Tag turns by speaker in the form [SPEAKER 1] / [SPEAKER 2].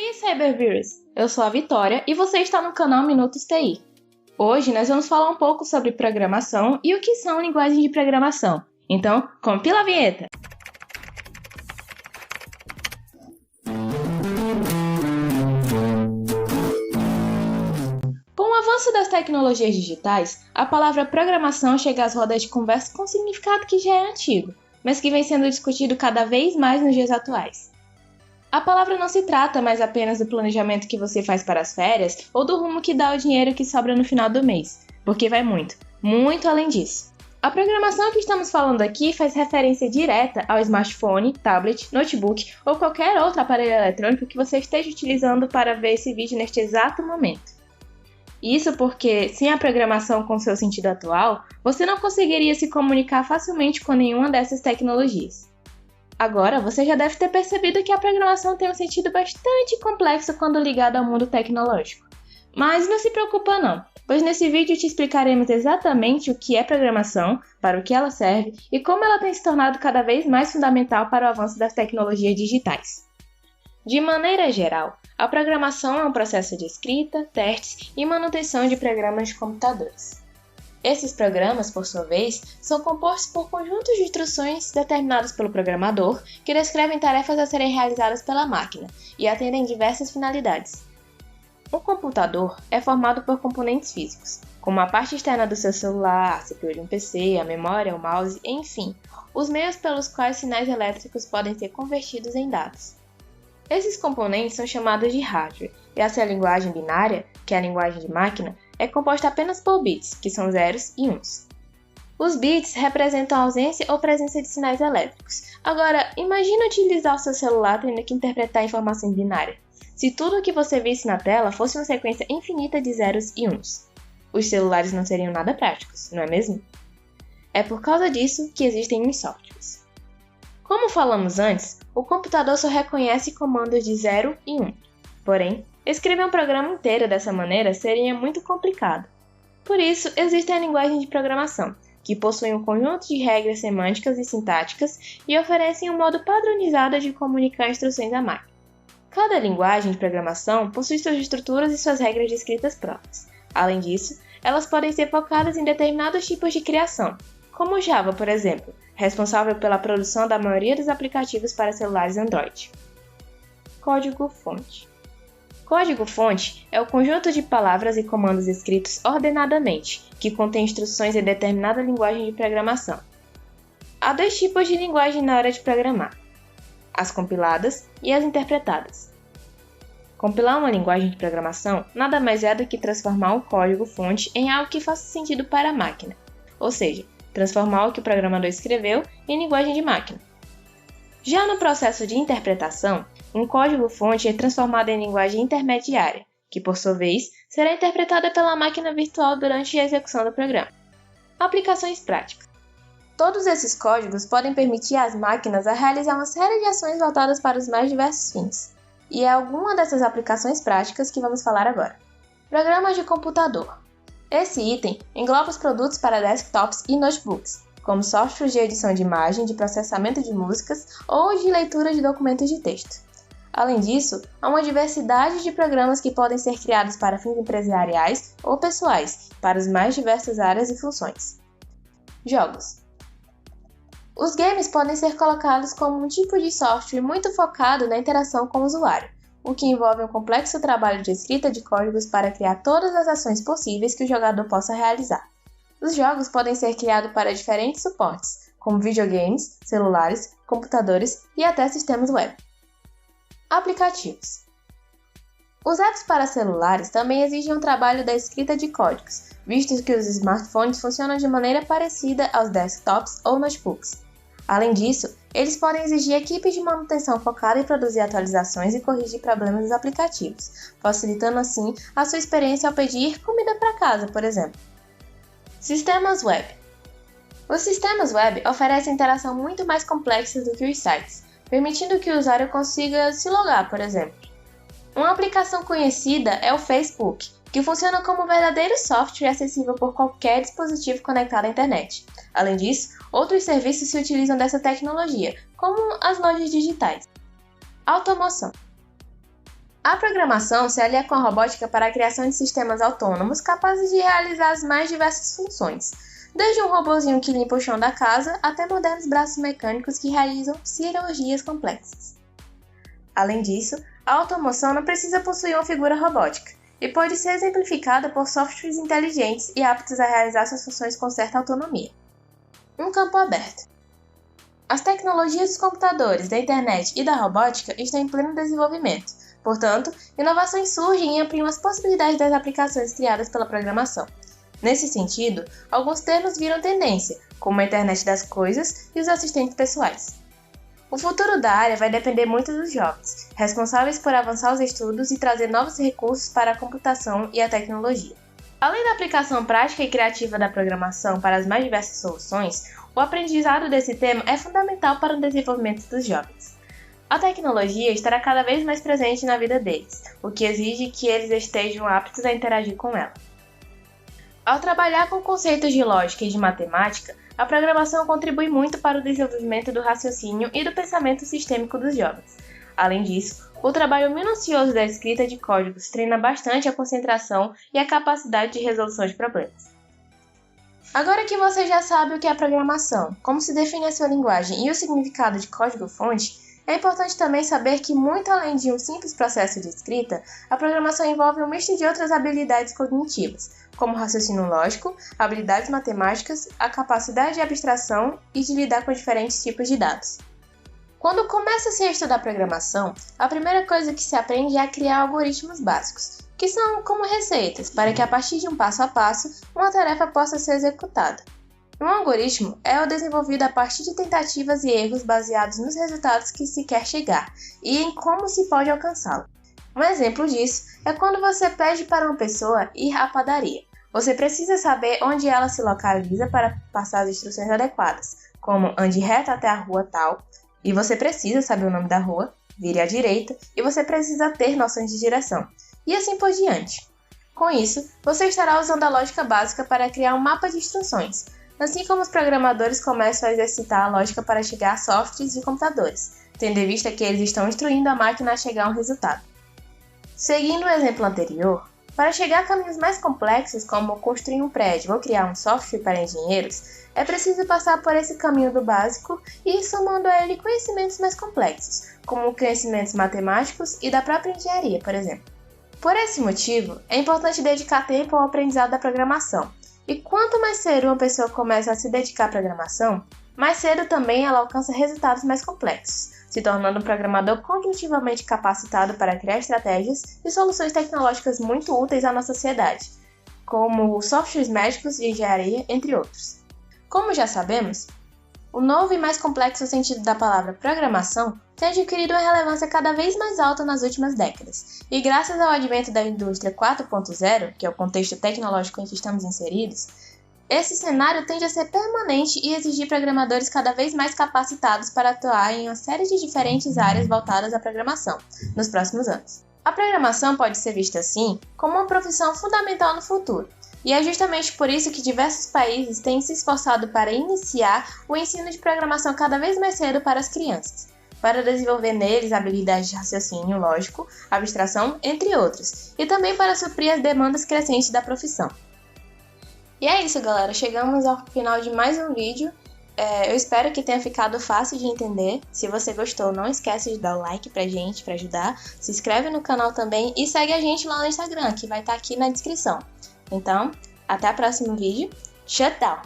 [SPEAKER 1] dia, Cyberviewers! Eu sou a Vitória e você está no canal Minutos TI. Hoje nós vamos falar um pouco sobre programação e o que são linguagens de programação. Então, compila a vinheta! Com o avanço das tecnologias digitais, a palavra programação chega às rodas de conversa com um significado que já é antigo, mas que vem sendo discutido cada vez mais nos dias atuais. A palavra não se trata mais apenas do planejamento que você faz para as férias ou do rumo que dá o dinheiro que sobra no final do mês, porque vai muito, muito além disso. A programação que estamos falando aqui faz referência direta ao smartphone, tablet, notebook ou qualquer outro aparelho eletrônico que você esteja utilizando para ver esse vídeo neste exato momento. Isso porque, sem a programação com seu sentido atual, você não conseguiria se comunicar facilmente com nenhuma dessas tecnologias. Agora, você já deve ter percebido que a programação tem um sentido bastante complexo quando ligada ao mundo tecnológico. Mas não se preocupa não, pois nesse vídeo te explicaremos exatamente o que é programação, para o que ela serve e como ela tem se tornado cada vez mais fundamental para o avanço das tecnologias digitais. De maneira geral, a programação é um processo de escrita, testes e manutenção de programas de computadores. Esses programas, por sua vez, são compostos por conjuntos de instruções determinadas pelo programador que descrevem tarefas a serem realizadas pela máquina e atendem diversas finalidades. Um computador é formado por componentes físicos, como a parte externa do seu celular, a CPU de um PC, a memória, o mouse, enfim, os meios pelos quais sinais elétricos podem ser convertidos em dados. Esses componentes são chamados de hardware, e essa linguagem binária, que é a linguagem de máquina, é composta apenas por bits, que são zeros e uns. Os bits representam a ausência ou presença de sinais elétricos. Agora, imagine utilizar o seu celular tendo que interpretar informação binária. Se tudo o que você visse na tela fosse uma sequência infinita de zeros e uns. Os celulares não seriam nada práticos, não é mesmo? É por causa disso que existem os softwares. Como falamos antes, o computador só reconhece comandos de 0 e 1. Porém, escrever um programa inteiro dessa maneira seria muito complicado. Por isso, existe a linguagem de programação, que possui um conjunto de regras semânticas e sintáticas e oferecem um modo padronizado de comunicar instruções à máquina. Cada linguagem de programação possui suas estruturas e suas regras de escritas próprias. Além disso, elas podem ser focadas em determinados tipos de criação, como o Java, por exemplo, responsável pela produção da maioria dos aplicativos para celulares Android. Código-fonte. Código-fonte é o conjunto de palavras e comandos escritos ordenadamente, que contém instruções em determinada linguagem de programação. Há dois tipos de linguagem na hora de programar: as compiladas e as interpretadas. Compilar uma linguagem de programação nada mais é do que transformar o código-fonte em algo que faça sentido para a máquina, ou seja, transformar o que o programador escreveu em linguagem de máquina. Já no processo de interpretação, um código-fonte é transformado em linguagem intermediária, que por sua vez será interpretada pela máquina virtual durante a execução do programa. Aplicações práticas. Todos esses códigos podem permitir às máquinas a realizar uma série de ações voltadas para os mais diversos fins. E é alguma dessas aplicações práticas que vamos falar agora. Programas de computador. Esse item engloba os produtos para desktops e notebooks, como softwares de edição de imagem, de processamento de músicas ou de leitura de documentos de texto. Além disso, há uma diversidade de programas que podem ser criados para fins empresariais ou pessoais, para as mais diversas áreas e funções. Jogos. Os games podem ser colocados como um tipo de software muito focado na interação com o usuário, o que envolve um complexo trabalho de escrita de códigos para criar todas as ações possíveis que o jogador possa realizar. Os jogos podem ser criados para diferentes suportes, como videogames, celulares, computadores e até sistemas web. Aplicativos. Os apps para celulares também exigem um trabalho da escrita de códigos, visto que os smartphones funcionam de maneira parecida aos desktops ou notebooks. Além disso, eles podem exigir equipes de manutenção focada em produzir atualizações e corrigir problemas dos aplicativos, facilitando assim a sua experiência ao pedir comida para casa, por exemplo. Sistemas web. Os sistemas web oferecem interação muito mais complexa do que os sites, permitindo que o usuário consiga se logar, por exemplo. Uma aplicação conhecida é o Facebook, que funciona como um verdadeiro software acessível por qualquer dispositivo conectado à internet. Além disso, outros serviços se utilizam dessa tecnologia, como as lojas digitais. Automoção. A programação se alia com a robótica para a criação de sistemas autônomos capazes de realizar as mais diversas funções, desde um robozinho que limpa o chão da casa até modernos braços mecânicos que realizam cirurgias complexas. Além disso, a automoção não precisa possuir uma figura robótica e pode ser exemplificada por softwares inteligentes e aptos a realizar suas funções com certa autonomia. Um campo aberto. As tecnologias dos computadores, da internet e da robótica estão em pleno desenvolvimento. Portanto, inovações surgem e ampliam as possibilidades das aplicações criadas pela programação. Nesse sentido, alguns termos viram tendência, como a internet das coisas e os assistentes pessoais. O futuro da área vai depender muito dos jovens, responsáveis por avançar os estudos e trazer novos recursos para a computação e a tecnologia. Além da aplicação prática e criativa da programação para as mais diversas soluções, o aprendizado desse tema é fundamental para o desenvolvimento dos jovens. A tecnologia estará cada vez mais presente na vida deles, o que exige que eles estejam aptos a interagir com ela. Ao trabalhar com conceitos de lógica e de matemática, a programação contribui muito para o desenvolvimento do raciocínio e do pensamento sistêmico dos jovens. Além disso, o trabalho minucioso da escrita de códigos treina bastante a concentração e a capacidade de resolução de problemas. Agora que você já sabe o que é programação, como se define a sua linguagem e o significado de código-fonte, é importante também saber que, muito além de um simples processo de escrita, a programação envolve um misto de outras habilidades cognitivas, como raciocínio lógico, habilidades matemáticas, a capacidade de abstração e de lidar com diferentes tipos de dados. Quando começa-se a estudar programação, a primeira coisa que se aprende é a criar algoritmos básicos, que são como receitas para que a partir de um passo a passo, uma tarefa possa ser executada. Um algoritmo é desenvolvido a partir de tentativas e erros baseados nos resultados que se quer chegar e em como se pode alcançá-lo. Um exemplo disso é quando você pede para uma pessoa ir à padaria. Você precisa saber onde ela se localiza para passar as instruções adequadas, como ande reto até a rua tal, e você precisa saber o nome da rua, vire à direita, e você precisa ter noções de direção, e assim por diante. Com isso, você estará usando a lógica básica para criar um mapa de instruções, assim como os programadores começam a exercitar a lógica para chegar a softwares de computadores, tendo em vista que eles estão instruindo a máquina a chegar a um resultado. Seguindo o exemplo anterior, para chegar a caminhos mais complexos, como construir um prédio ou criar um software para engenheiros, é preciso passar por esse caminho do básico e ir somando a ele conhecimentos mais complexos, como conhecimentos matemáticos e da própria engenharia, por exemplo. Por esse motivo, é importante dedicar tempo ao aprendizado da programação. E quanto mais cedo uma pessoa começa a se dedicar à programação, mais cedo também ela alcança resultados mais complexos, se tornando um programador cognitivamente capacitado para criar estratégias e soluções tecnológicas muito úteis à nossa sociedade, como softwares médicos de engenharia, entre outros. Como já sabemos, o novo e mais complexo sentido da palavra programação tem adquirido uma relevância cada vez mais alta nas últimas décadas, e graças ao advento da indústria 4.0, que é o contexto tecnológico em que estamos inseridos, esse cenário tende a ser permanente e exigir programadores cada vez mais capacitados para atuar em uma série de diferentes áreas voltadas à programação nos próximos anos. A programação pode ser vista assim como uma profissão fundamental no futuro, e é justamente por isso que diversos países têm se esforçado para iniciar o ensino de programação cada vez mais cedo para as crianças, para desenvolver neles habilidades de raciocínio lógico, abstração, entre outros, e também para suprir as demandas crescentes da profissão. E é isso, galera. Chegamos ao final de mais um vídeo. Eu espero que tenha ficado fácil de entender. Se você gostou, não esquece de dar o like pra gente, pra ajudar. Se inscreve no canal também e segue a gente lá no Instagram, que vai estar aqui na descrição. Então, até o próximo vídeo. Tchau!